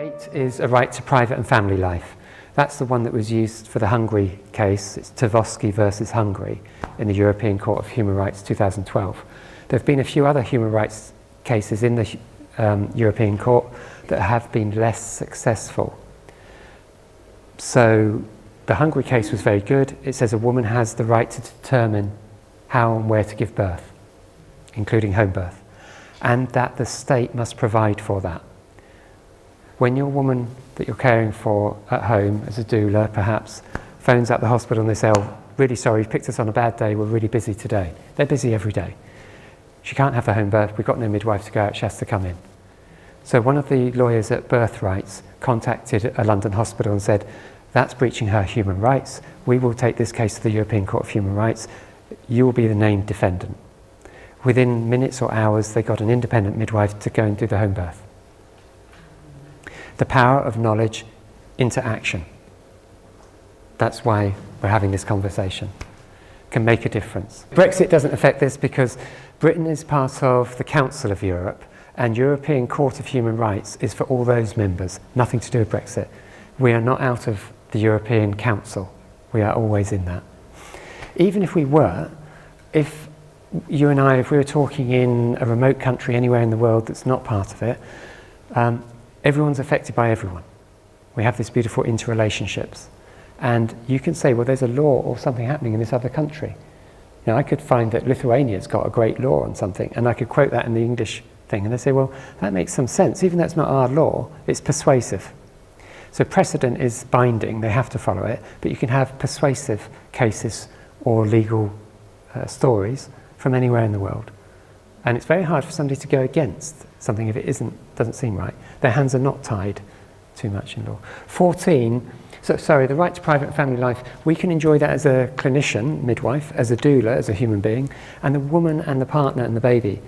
8 is a right to private and family life. That's the one that was used for the Hungary case. It's Tavosky versus Hungary in the European Court of Human Rights 2012. There have been a few other human rights cases in the European Court that have been less successful. So the Hungary case was very good. It says a woman has the right to determine how and where to give birth, including home birth, and that the state must provide for that. When your woman that you're caring for at home, as a doula perhaps, phones up the hospital and they say, "Oh, really sorry, you've picked us on a bad day, we're really busy today." They're busy every day. She can't have the home birth, we've got no midwife to go out, she has to come in. So one of the lawyers at Birth Rights contacted a London hospital and said, "That's breaching her human rights. We will take this case to the European Court of Human Rights. You will be the named defendant." Within minutes or hours, they got an independent midwife to go and do the home birth. The power of knowledge into action. That's why we're having this conversation. Can make a difference. Brexit doesn't affect this because Britain is part of the Council of Europe, and European Court of Human Rights is for all those members, nothing to do with Brexit. We are not out of the European Council. We are always in that. Even if we were, if you and I, if we were talking in a remote country anywhere in the world that's not part of it, everyone's affected by everyone. We have these beautiful interrelationships. And you can say, well, there's a law or something happening in this other country. You know, I could find that Lithuania's got a great law on something, and I could quote that in the English thing, and they say, well, that makes some sense. Even though it's not our law, it's persuasive. So precedent is binding, they have to follow it, but you can have persuasive cases or legal stories from anywhere in the world. And it's very hard for somebody to go against something if it doesn't seem right. Their hands are not tied too much in law. 14, the right to private and family life, we can enjoy that as a clinician, midwife, as a doula, as a human being, and the woman and the partner and the baby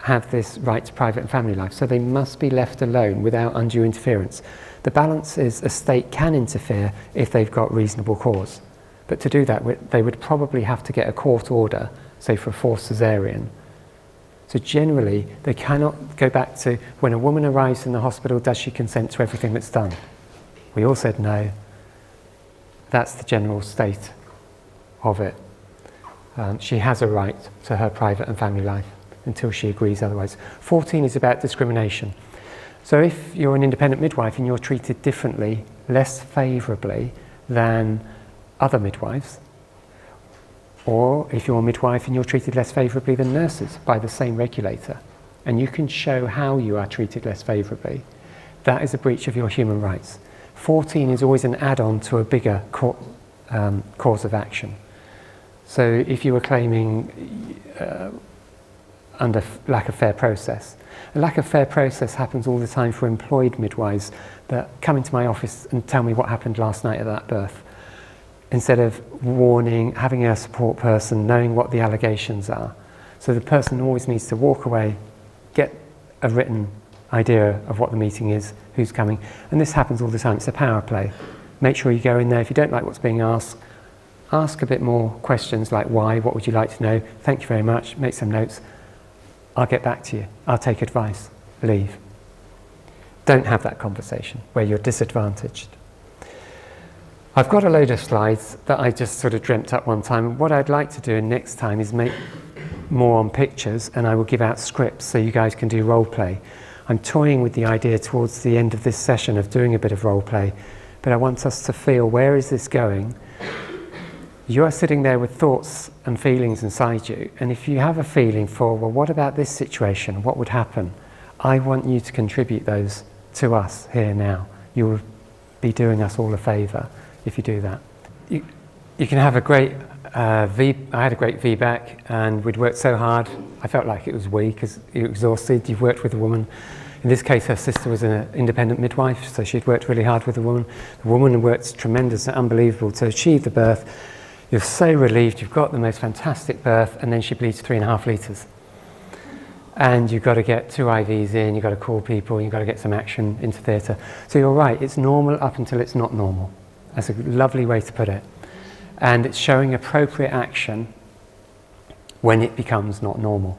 have this right to private and family life, so they must be left alone without undue interference. The balance is a state can interfere if they've got reasonable cause, but to do that they would probably have to get a court order, say for a forced caesarean. So generally they cannot go back to when a woman arrives in the hospital, does she consent to everything that's done? We all said no. That's the general state of it. She has a right to her private and family life until she agrees otherwise. 14 is about discrimination. So if you're an independent midwife and you're treated differently, less favourably than other midwives, or if you're a midwife and you're treated less favourably than nurses by the same regulator, and you can show how you are treated less favourably, that is a breach of your human rights. 14 is always an add-on to a bigger cause of action. So if you were claiming under lack of fair process, a lack of fair process happens all the time for employed midwives that come into my office and tell me what happened last night at that birth, instead of warning, having a support person, knowing what the allegations are. So the person always needs to walk away, get a written idea of what the meeting is, who's coming, and this happens all the time. It's a power play. Make sure you go in there. If you don't like what's being asked, ask a bit more questions like why, what would you like to know, thank you very much, make some notes, I'll get back to you, I'll take advice, leave. Don't have that conversation where you're disadvantaged. I've got a load of slides that I just sort of dreamt up one time. What I'd like to do next time is make more on pictures, and I will give out scripts so you guys can do role play. I'm toying with the idea towards the end of this session of doing a bit of role play, but I want us to feel, where is this going? You are sitting there with thoughts and feelings inside you, and if you have a feeling for, well, what about this situation? What would happen? I want you to contribute those to us here now. You will be doing us all a favour if you do that. You can have a great I had a great VBAC, and we'd worked so hard. I felt like it was we, because you're exhausted. You've worked with a woman. In this case, her sister was an independent midwife, so she'd worked really hard with the woman. The woman worked tremendous and unbelievable to achieve the birth. You're so relieved, you've got the most fantastic birth, and then she bleeds 3.5 litres. And you've got to get 2 IVs in, you've got to call people, you've got to get some action into theatre. So you're right, it's normal up until it's not normal. That's a lovely way to put it. And it's showing appropriate action when it becomes not normal.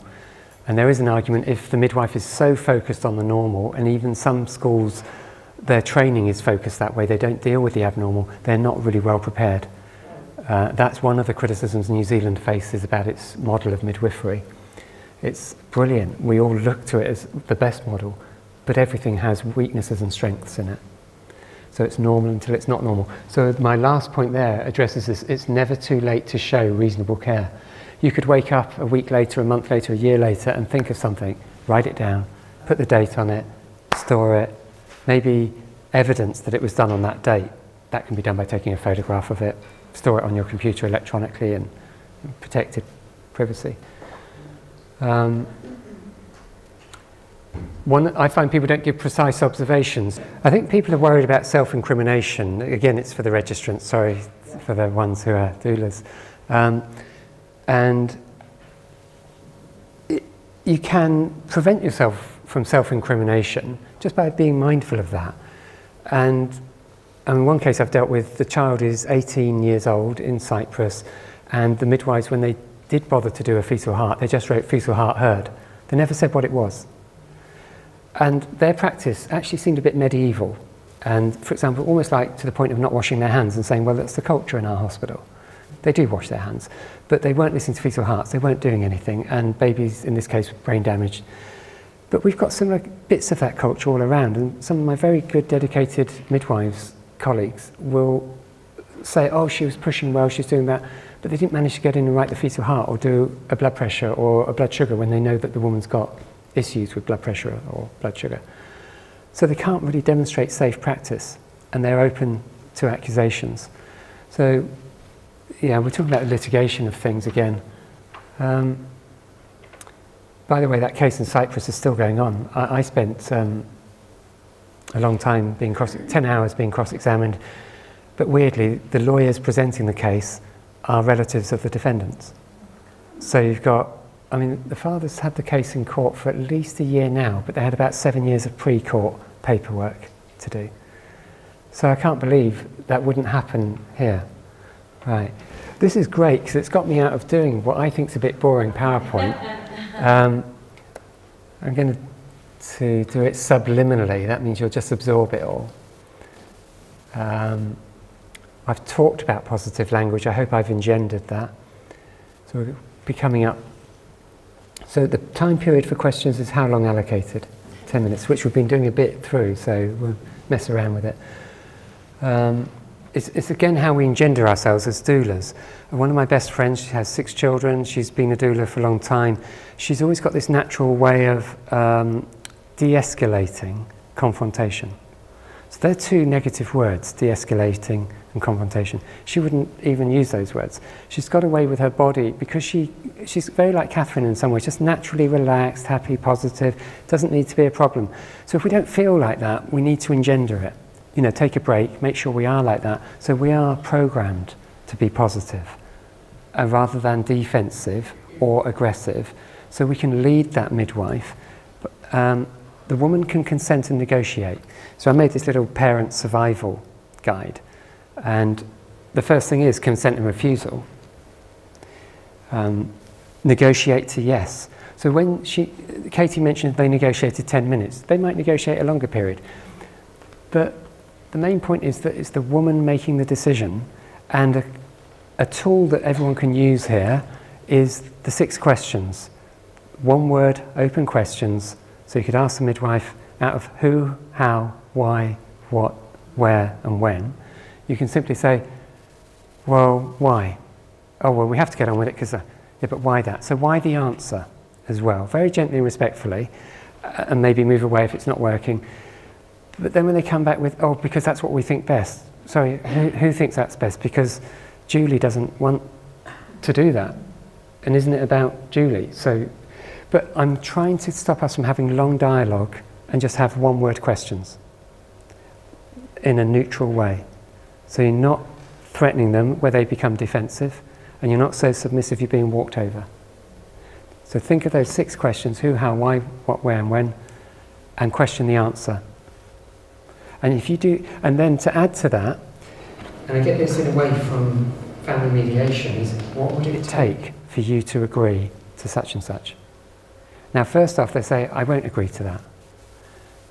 And there is an argument, if the midwife is so focused on the normal, and even some schools their training is focused that way. They don't deal with the abnormal. They're not really well prepared. That's one of the criticisms New Zealand faces about its model of midwifery. It's brilliant. We all look to it as the best model, but everything has weaknesses and strengths in it. So it's normal until it's not normal. So my last point there addresses this. It's never too late to show reasonable care. You could wake up a week later, a month later, a year later and think of something, write it down, put the date on it, store it, maybe evidence that it was done on that date. That can be done by taking a photograph of it, store it on your computer electronically and protected privacy. I find people don't give precise observations. I think people are worried about self-incrimination. Again, it's for the registrants, sorry, for the ones who are doulas. And you can prevent yourself from self-incrimination just by being mindful of that. And in one case I've dealt with, the child is 18 years old in Cyprus, and the midwives, when they did bother to do a fetal heart, they just wrote fetal heart heard. They never said what it was. And their practice actually seemed a bit medieval. And, for example, almost like to the point of not washing their hands and saying, well, that's the culture in our hospital. They do wash their hands. But they weren't listening to fetal hearts. They weren't doing anything. And babies, in this case, were brain damaged. But we've got similar bits of that culture all around. And some of my very good, dedicated midwives, colleagues, will say, oh, she was pushing well, she's doing that. But they didn't manage to get in and write the fetal heart or do a blood pressure or a blood sugar when they know that the woman's got issues with blood pressure or blood sugar. So they can't really demonstrate safe practice, and they're open to accusations. So, yeah, we're talking about litigation of things again. By the way, that case in Cyprus is still going on. I spent a long time being 10 hours being cross-examined, but weirdly, the lawyers presenting the case are relatives of the defendants. So you've got, I mean, the father's had the case in court for at least a year now, but they had about 7 years of pre-court paperwork to do. So I can't believe that wouldn't happen here. Right. This is great because it's got me out of doing what I think is a bit boring PowerPoint. I'm going to do it subliminally. That means you'll just absorb it all. I've talked about positive language. I hope I've engendered that. So we'll be coming up. So the time period for questions is how long allocated? 10 minutes, which we've been doing a bit through, so we'll mess around with it. It's again how we engender ourselves as doulas. One of my best friends, she has 6 children, she's been a doula for a long time. She's always got this natural way of de-escalating confrontation. So they're 2 negative words, de-escalating and confrontation. She wouldn't even use those words. She's got a way with her body, because she's very like Catherine in some ways, just naturally relaxed, happy, positive, doesn't need to be a problem. So if we don't feel like that, we need to engender it. You know, take a break, make sure we are like that. So we are programmed to be positive, rather than defensive or aggressive. So we can lead that midwife. The woman can consent and negotiate. So I made this little parent survival guide. And the first thing is consent and refusal. Negotiate to yes. So when Katie mentioned they negotiated 10 minutes, they might negotiate a longer period. But the main point is that it's the woman making the decision, and a tool that everyone can use here is the 6 questions. 1 word, open questions. So you could ask the midwife out of who, how, why, what, where, and when. You can simply say, well, why? Oh, well, we have to get on with it because, yeah, but why that? So why the answer as well? Very gently and respectfully, and maybe move away if it's not working. But then when they come back with, oh, because that's what we think best. Sorry, who thinks that's best? Because Julie doesn't want to do that. And isn't it about Julie? So, but I'm trying to stop us from having long dialogue and just have 1-word questions in a neutral way. So you're not threatening them where they become defensive, and you're not so submissive you're being walked over. So think of those 6 questions: who, how, why, what, where, and when, and question the answer. And if you do, and then to add to that, and I get this in a way from family mediation, is what would it take for you to agree to such and such? Now, first off, they say, I won't agree to that.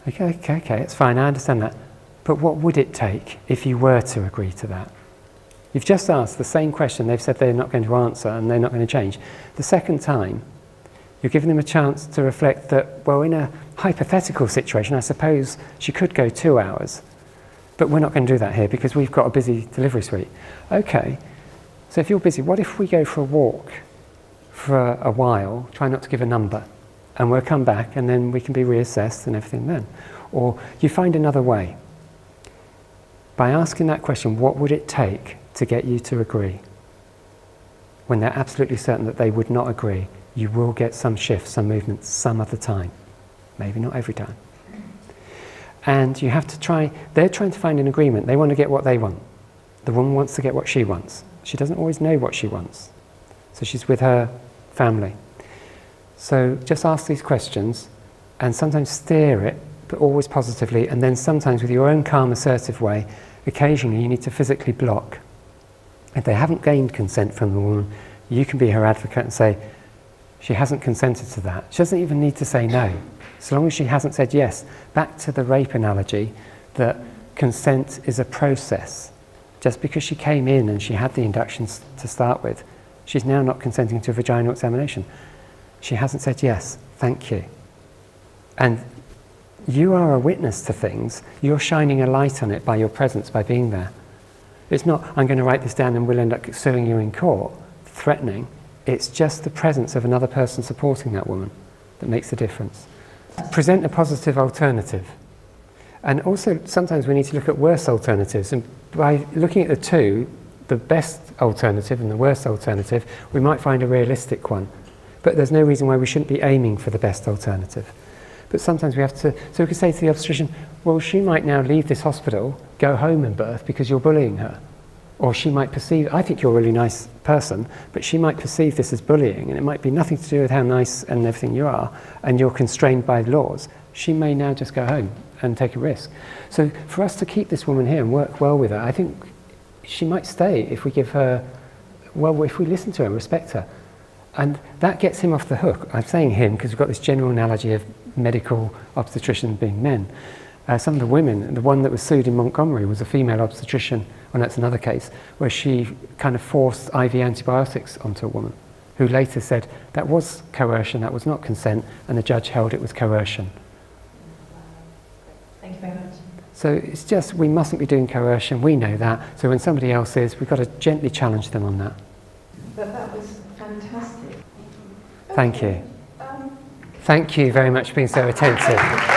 Okay, it's fine, I understand that. but what would it take if you were to agree to that? You've just asked the same question they've said they're not going to answer and they're not going to change. The second time, you're giving them a chance to reflect that, well, in a hypothetical situation, I suppose she could go 2 hours, but we're not going to do that here because we've got a busy delivery suite. Okay, so if you're busy, what if we go for a walk for a while, try not to give a number, and we'll come back and then we can be reassessed and everything then. Or you find another way. By asking that question, what would it take to get you to agree? When they're absolutely certain that they would not agree, you will get some shift, some movement, some other time. Maybe not every time. And you have to try, they're trying to find an agreement. They want to get what they want. The woman wants to get what she wants. She doesn't always know what she wants. So she's with her family. So just ask these questions and sometimes steer it, but always positively. And then sometimes with your own calm, assertive way, occasionally you need to physically block. If they haven't gained consent from the woman, you can be her advocate and say, she hasn't consented to that. She doesn't even need to say no. So long as she hasn't said yes. Back to the rape analogy, that consent is a process. Just because she came in and she had the inductions to start with, she's now not consenting to a vaginal examination. She hasn't said yes, thank you. And you are a witness to things. You're shining a light on it by your presence, by being there. It's not, I'm going to write this down and we'll end up suing you in court, threatening. It's just the presence of another person supporting that woman that makes the difference. Present a positive alternative. And also, sometimes we need to look at worse alternatives. And by looking at the two, the best alternative and the worst alternative, we might find a realistic one. But there's no reason why we shouldn't be aiming for the best alternative. But sometimes we have to, so we can say to the obstetrician, well, she might now leave this hospital, go home and birth because you're bullying her. Or she might perceive, I think you're a really nice person, but she might perceive this as bullying, and it might be nothing to do with how nice and everything you are, and you're constrained by laws. She may now just go home and take a risk. So for us to keep this woman here and work well with her, I think she might stay if we give her, well, if we listen to her and respect her. And that gets him off the hook. I'm saying him because we've got this general analogy of medical obstetricians being men. Some of the women, the one that was sued in Montgomery was a female obstetrician, and that's another case, where she kind of forced IV antibiotics onto a woman, who later said that was coercion, that was not consent, and the judge held it was coercion. Thank you very much. So it's just, we mustn't be doing coercion, we know that, so when somebody else is, we've got to gently challenge them on that. But that was fantastic. Thank you. Thank you very much for being so attentive.